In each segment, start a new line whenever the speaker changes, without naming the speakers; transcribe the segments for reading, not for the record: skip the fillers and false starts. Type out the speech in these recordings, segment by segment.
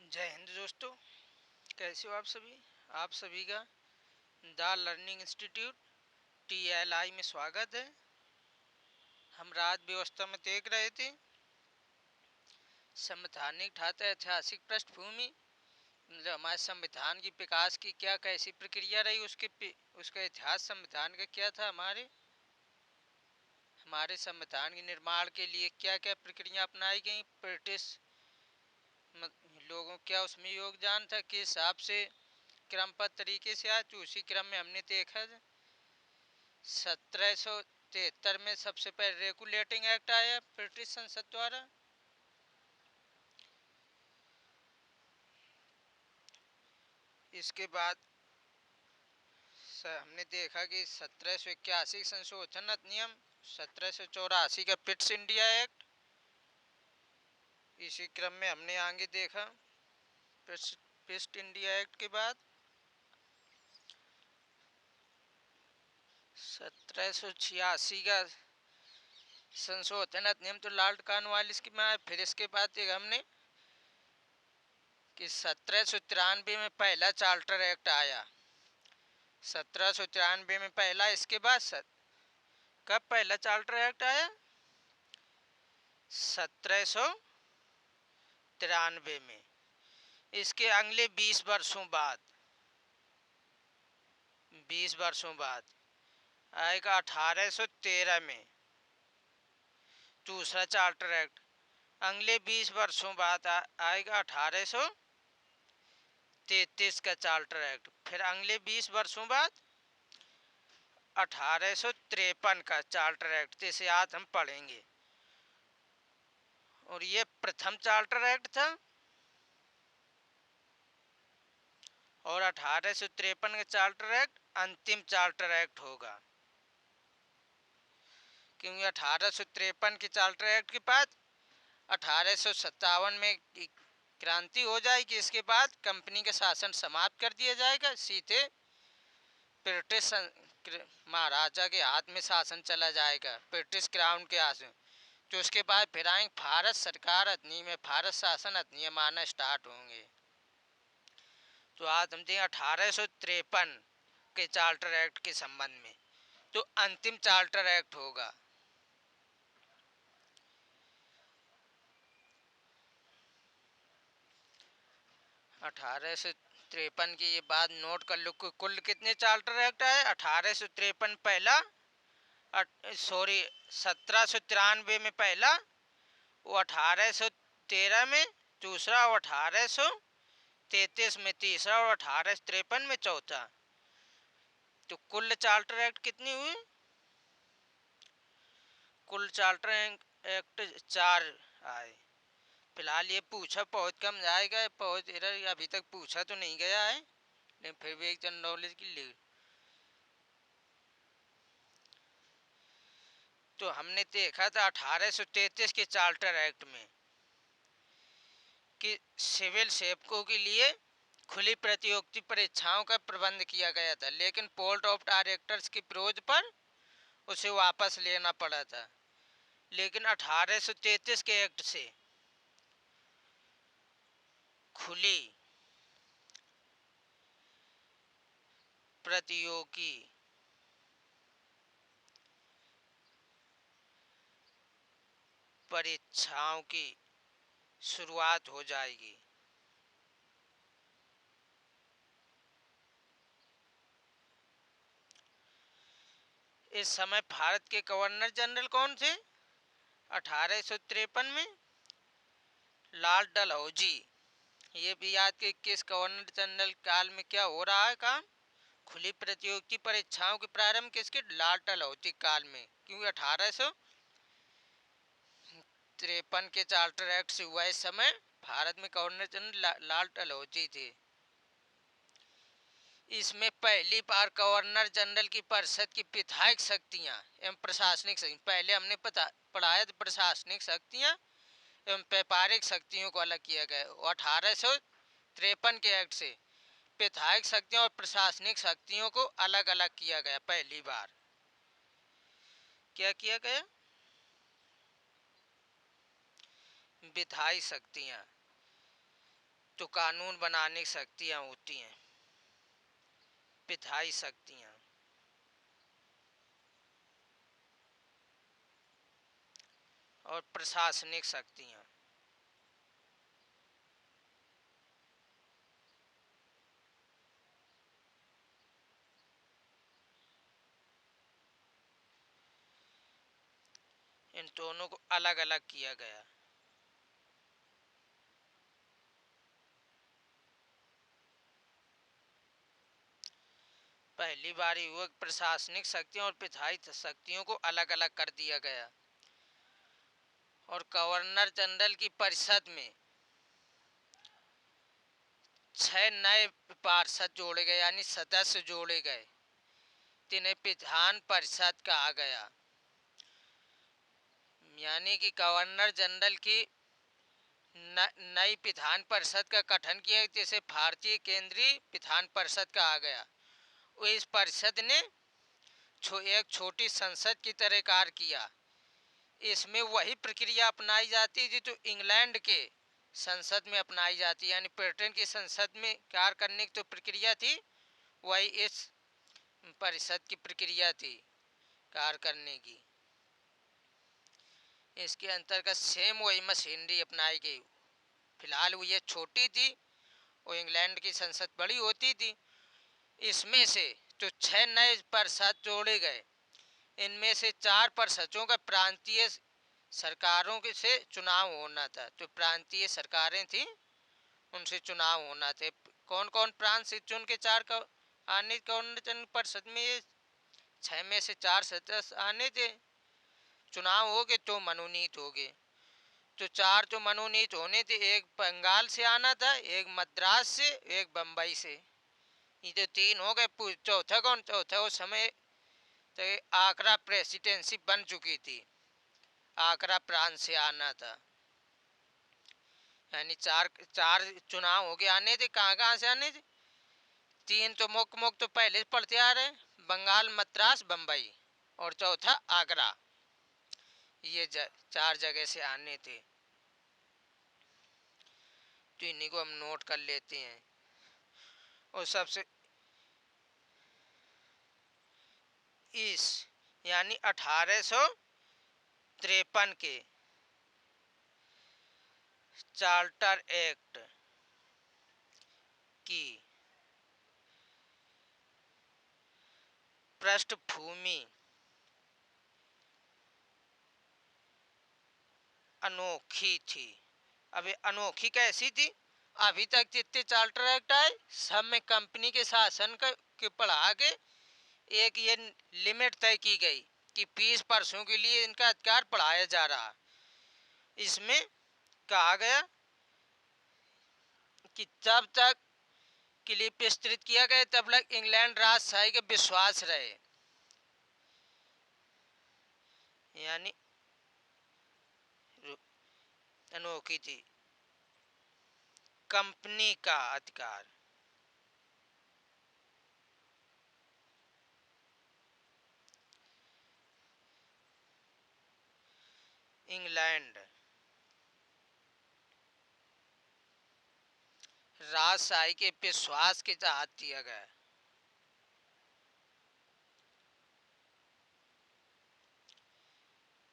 जय हिंद दोस्तों। कैसे हो आप सभी का द लर्निंग इंस्टीट्यूट TLI में स्वागत है। हम राज्य व्यवस्था में देख रहे थे संवैधानिक ढांचा ऐतिहासिक पृष्ठभूमि, मतलब हमारे संविधान की विकास की क्या कैसी प्रक्रिया रही, उसका इतिहास संविधान का क्या था, हमारे संविधान के निर्माण के लिए क्या क्या प्रक्रिया अपनाई गई, ब्रिटिश लोगों क्या उसमें योगदान था, किस हिसाब से क्रमबद्ध तरीके से आया। तो उसी क्रम में हमने देखा 1773 में सबसे पहले रेगुलेटिंग एक्ट आया ब्रिटिश संसद द्वारा। इसके बाद हमने देखा कि 1781 संशोधन अधिनियम, 1784 का पिट्स इंडिया एक्ट। इसी क्रम में हमने आगे देखा पिट्स इंडिया एक्ट के बाद 1786 का संशोधन अधिनियम, तो लॉर्ड कॉर्नवालिस की में। फिर इसके बाद देखा हमने कि 1793 में पहला चार्टर एक्ट आया, 1793 में पहला। इसके बाद कब पहला चार्टर एक्ट आया? 1793 में। इसके अगले 20 वर्षों बाद आएगा 1813 में दूसरा चार्टर एक्ट। अगले 20 वर्षों बाद आएगा 1833 का चार्टर एक्ट। फिर अगले 20 वर्षों बाद 1853 का चार्टर एक्ट, जिसे आज हम पढ़ेंगे। और ये प्रथम चार्टर एक्ट था। और 1853 का चार्टर एक्ट अंतिम चार्टर एक्ट होगा, क्योंकि 1853 के चार्टर एक्ट के बाद 1857 में क्रांति हो जाएगी। इसके बाद कंपनी का शासन समाप्त कर दिया जाएगा, सीधे ब्रिटिश महाराजा के हाथ में शासन चला जाएगा, ब्रिटिश क्राउन के हाथ में। तो उसके बाद फिर आएंगे भारत सरकार अधिनियम, भारत शासन अधिनियम आना स्टार्ट होंगे। तो आज हम दें 1853 के चार्टर एक्ट के संबंध में, तो अंतिम चार्टर एक्ट होगा। अठारह सौ तिरपन की ये बात नोट कर लो, कुल कितने चार्टर एक्ट आए? 1853 पहला, 1793 में पहला, वो 1813 में दूसरा, और 1833 में तीसरा, और 1853 में चौथा। तो कुल चार्टर एक्ट कितनी हुई? कुल चार्टर एक्ट 4 आए। फिलहाल ये पूछा बहुत कम जाएगा, बहुत इधर अभी तक पूछा तो नहीं गया है, लेकिन फिर भी एक जनरल नॉलेज की ली। तो हमने देखा था 1833 के चार्टर एक्ट में कि सिविल सेवकों के लिए खुली प्रतियोगिता परीक्षाओं का प्रबंध किया गया था, लेकिन बोर्ड ऑफ डायरेक्टर्स के विरोध पर उसे वापस लेना पड़ा था। लेकिन 1833 के एक्ट से खुली प्रतियोगी परीक्षाओं की शुरुआत हो जाएगी। इस समय भारत के गवर्नर जनरल कौन थे? 1853 में लॉर्ड डलहौजी। ये भी याद के किस गवर्नर जनरल काल में क्या हो रहा है काम? खुली प्रतियोगिता परीक्षाओं के प्रारंभ किसके? लॉर्ड डलहौजी काल में, क्योंकि 1853 के चार्टर एक्ट से हुआ। इस समय भारत में गवर्नर जनरल लॉर्ड डलहौजी थे। इसमें पहली बार गवर्नर जनरल की परिषद की विधायक शक्तियां एवं प्रशासनिक शक्तियां, पहले हमने पढ़ाया था प्रशासनिक शक्तियां एवं व्यापारिक शक्तियों को अलग किया गया। 1853 के एक्ट से विधायक शक्तियों और प्रशासनिक शक्तियों को अलग अलग किया गया। पहली बार क्या किया गया? विधायी शक्तियां तो कानून बनाने की शक्तियाँ होती हैं, विधायी शक्तियाँ। और प्रशासनिक शक्तियाँ। इन दोनों को अलग अलग किया गया। पहली बार हुआ प्रशासनिक शक्तियों और विधायी शक्तियों को अलग अलग कर दिया गया और गवर्नर जनरल की परिषद में 6 नए पार्षद जोड़े गए, यानी सदस्य जोड़े गए, जिन्हें विधान परिषद कहा गया। यानी कि गवर्नर जनरल की नई विधान परिषद का गठन किया, जिसे भारतीय केंद्रीय विधान परिषद कहा गया। इस परिषद ने एक छोटी संसद की तरह कार्य किया। इसमें वही प्रक्रिया अपनाई जाती थी जो इंग्लैंड के संसद में अपनाई जाती है, यानी ब्रिटेन की संसद में कार्य करने की जो प्रक्रिया थी वही इस परिषद की प्रक्रिया थी कार्य करने की। इसके अंतर्गत सेम वही मशीनरी अपनाई गई। फिलहाल वो ये छोटी थी और इंग्लैंड की संसद बड़ी होती थी। इसमें से जो 6 नए परिषद जोड़े गए, इनमें से 4 परिषदों का प्रांतीय सरकारों के से चुनाव होना था। जो प्रांतीय सरकारें थी उनसे चुनाव होना थे। कौन कौन प्रांत से चुन के 4 का आने गवर्नर परिषद में, ये 6 में से 4 सदस्य आने थे। चुनाव हो गए तो मनोनीत हो गए। तो 4 जो मनोनीत होने थे, एक बंगाल से आना था, एक मद्रास से, एक बम्बई से। ये जो 3 हो गए। चौथा कौन? चौथा उस समय तो आगरा प्रेसिडेंसी बन चुकी थी, आगरा प्रांत से आना था। यानी चार चुनाव हो गए आने थे। कहाँ कहाँ से आने थे? 3 तो मुख्य तो पहले पढ़ते आ रहे, बंगाल, मद्रास, बम्बई, और चौथा आगरा। ये 4 जगह से आने थे। तो इन्हीं को हम नोट कर लेते हैं। और सबसे इस यानी 1853 के चार्टर एक्ट की पृष्ठभूमि अनोखी थी। अब अनोखी कैसी थी? अभी तक जितने चार्टर एक्ट आए सब में कंपनी के शासन के बढ़ा के एक ये लिमिट तय की गई कि 20 वर्षों के लिए इनका अधिकार बढ़ाया जा रहा। इसमें कहा गया कि जब तक क्लिप विस्तृत किया गया तब तक इंग्लैंड राजशाही के विश्वास रहे। यानी अनोखी थी कंपनी का अधिकार। इंग्लैंड राजशाही के विश्वास के तहत दिया गया।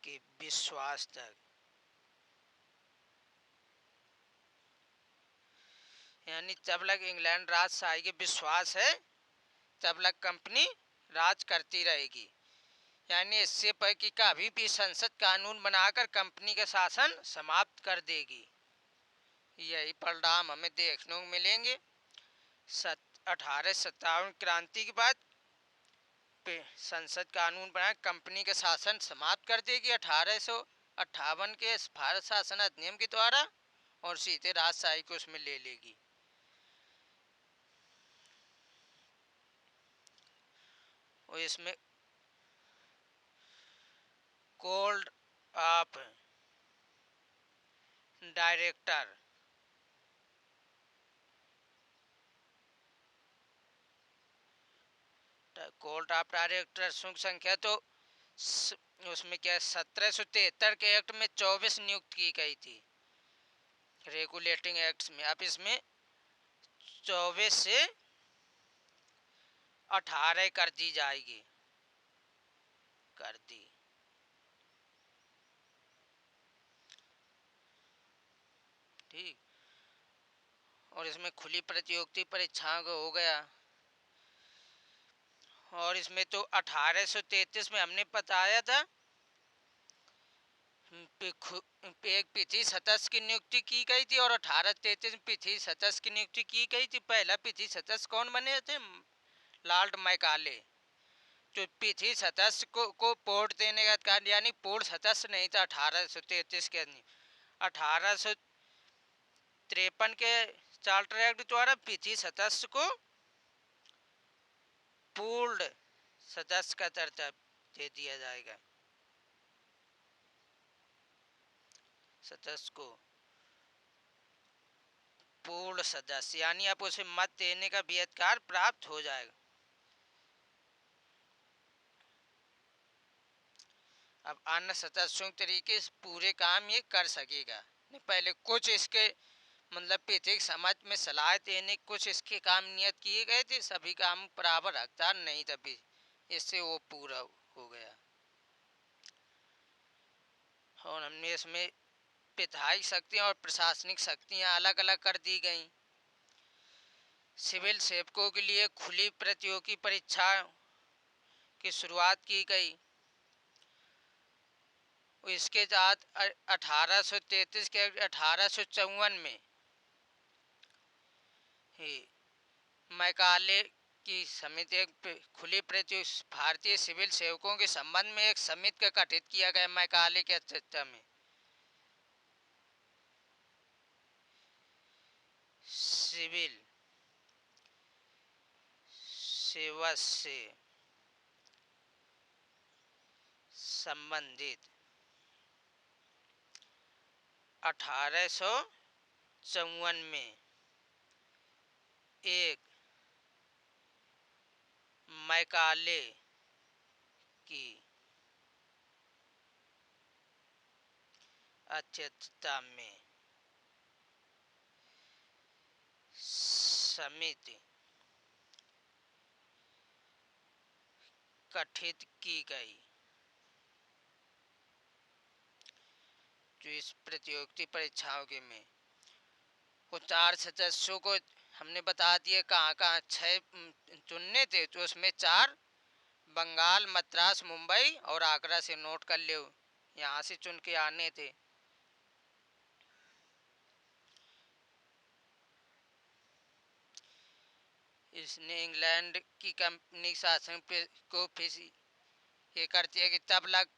कि विश्वास तक, यानी जब तक इंग्लैंड राजशाही के विश्वास है तब तक कंपनी राज करती रहेगी। यानी इससे पर कि कभी भी संसद कानून बनाकर कंपनी का शासन समाप्त कर देगी। यही परिणाम हमें देखने को मिलेंगे। 1857 क्रांति के बाद संसद कानून बना कंपनी का शासन समाप्त कर देगी 1858 के भारत शासन अधिनियम के द्वारा, और सीधे राजशाही को उसमें ले लेगी। और इसमें code of director, code of director संख्या तो उसमें क्या 1773 के एक्ट में 24 नियुक्त की गई थी रेगुलेटिंग एक्ट्स में। अब इसमें 24 से 18 कर दी जाएगी, कर दी। ठीक। और इसमें खुली प्रतियोगिता परीक्षाओं का हो गया। और इसमें तो 1833 में हमने बताया था एक पृथ्वी सदस्य की नियुक्ति की गई थी, और 1833 में पृथ्वी सदस्य की नियुक्ति की गई थी। पहला पृथ्वी सदस्य कौन बने थे? Lord Macaulay. तो पृथ्वी सदस्य को वोट देने का अधिकार, यानी पूर्ण सदस्य नहीं था 1833 के। 1853 के चार्टर एक्ट द्वारा पृथ्वी सदस्य को पूर्ण सदस्य का दर्जा दे दिया जाएगा। सदस्य को पूर्ण सदस्य, यानी आप उसे मत देने का भी अधिकार प्राप्त हो जाएगा। अब अन्य सदस्यों के तरीके से पूरे काम ये कर सकेगा। पहले कुछ इसके मतलब पृथक समाज में सलाह देने कुछ इसके काम नियत किए गए थे, सभी काम बराबर हकदार नहीं था, इससे वो पूरा हो गया। और हमने इसमें विधायी शक्तियाँ और प्रशासनिक शक्तियाँ अलग अलग कर दी गई। सिविल सेवकों के लिए खुली प्रतियोगी परीक्षा की शुरुआत की गई। इसके साथ 1833 के 1854 में ही मैकाले की समिति एक खुली प्रतियोगी भारतीय सिविल सेवकों के संबंध में एक समिति का गठित किया गया मैकाले की अध्यक्षता में। सिविल सेवा से संबंधित 1854 में एक मैकाले की अध्यक्षता में समिति गठित की गई, जो इस प्रतियोगिता परीक्षाओं के में वो 4 सदस्यों को हमने बता दिया कहाँ कहाँ 6 चुनने थे, तो उसमें 4 बंगाल, मद्रास, मुंबई और आगरा से नोट कर लो, यहाँ से चुन के आने थे। इसने इंग्लैंड की कंपनी शासन को फिर ये करती है कि तब लग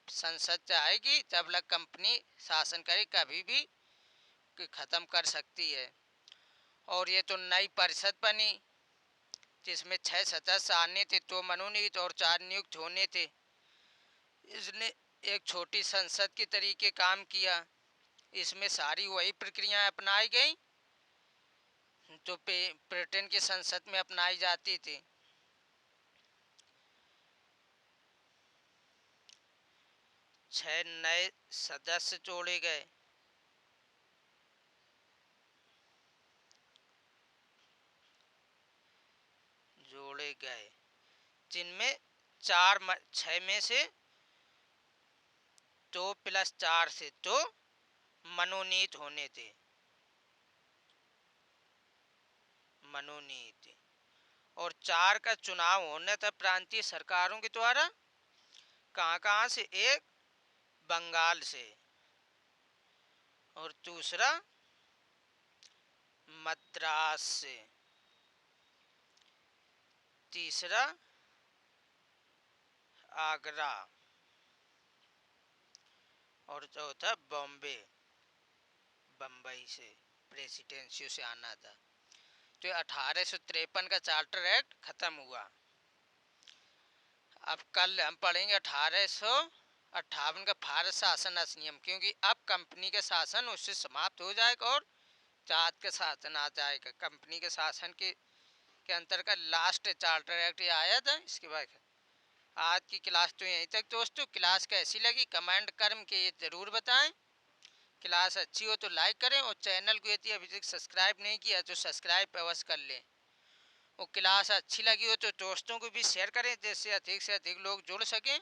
संसद आएगी तब लग कंपनी शासन करे, कभी भी ख़त्म कर सकती है। और ये तो नई परिषद बनी जिसमें 6 सदस्य आने थे, 2 मनोनीत और 4 नियुक्त होने थे। इसने एक छोटी संसद के तरीके काम किया। इसमें सारी वही प्रक्रियाएं अपनाई गई तो ब्रिटेन की संसद में अपनाई जाती थी। 6 नए सदस्य जोड़े गए। जिनमें 6 में से 2 + 4 से 2 मनोनीत होने थे। और 4 का चुनाव होना था प्रांतीय सरकारों के द्वारा। कहाँ से? एक बंगाल से और दूसरा मद्रास से, तीसरा आगरा और चौथा बम्बई से, प्रेसिडेंसी से आना था। तो 1853 का चार्टर एक्ट खत्म हुआ। अब कल हम पढ़ेंगे 1858 का भारत शासन अधिनियम, क्योंकि अब कंपनी का शासन उससे समाप्त हो जाएगा और जात का शासन आ जाएगा। कंपनी के शासन के अंतर्गत लास्ट चार्टर एक्ट आया था। इसके बाद आज की क्लास तो यहीं तक दोस्तों। क्लास कैसी लगी कमेंट कर्म के जरूर बताएं। क्लास अच्छी हो तो लाइक करें, और चैनल को यदि अभी तक सब्सक्राइब नहीं किया तो सब्सक्राइब अवश्य कर लें। और क्लास अच्छी लगी हो तो दोस्तों को भी शेयर करें, जिससे अधिक से अधिक लोग जुड़ सकें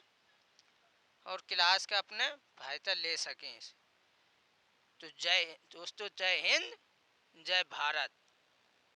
और क्लास का अपने फायदा ले सकें। तो जय दोस्तों, जय हिंद, जय भारत।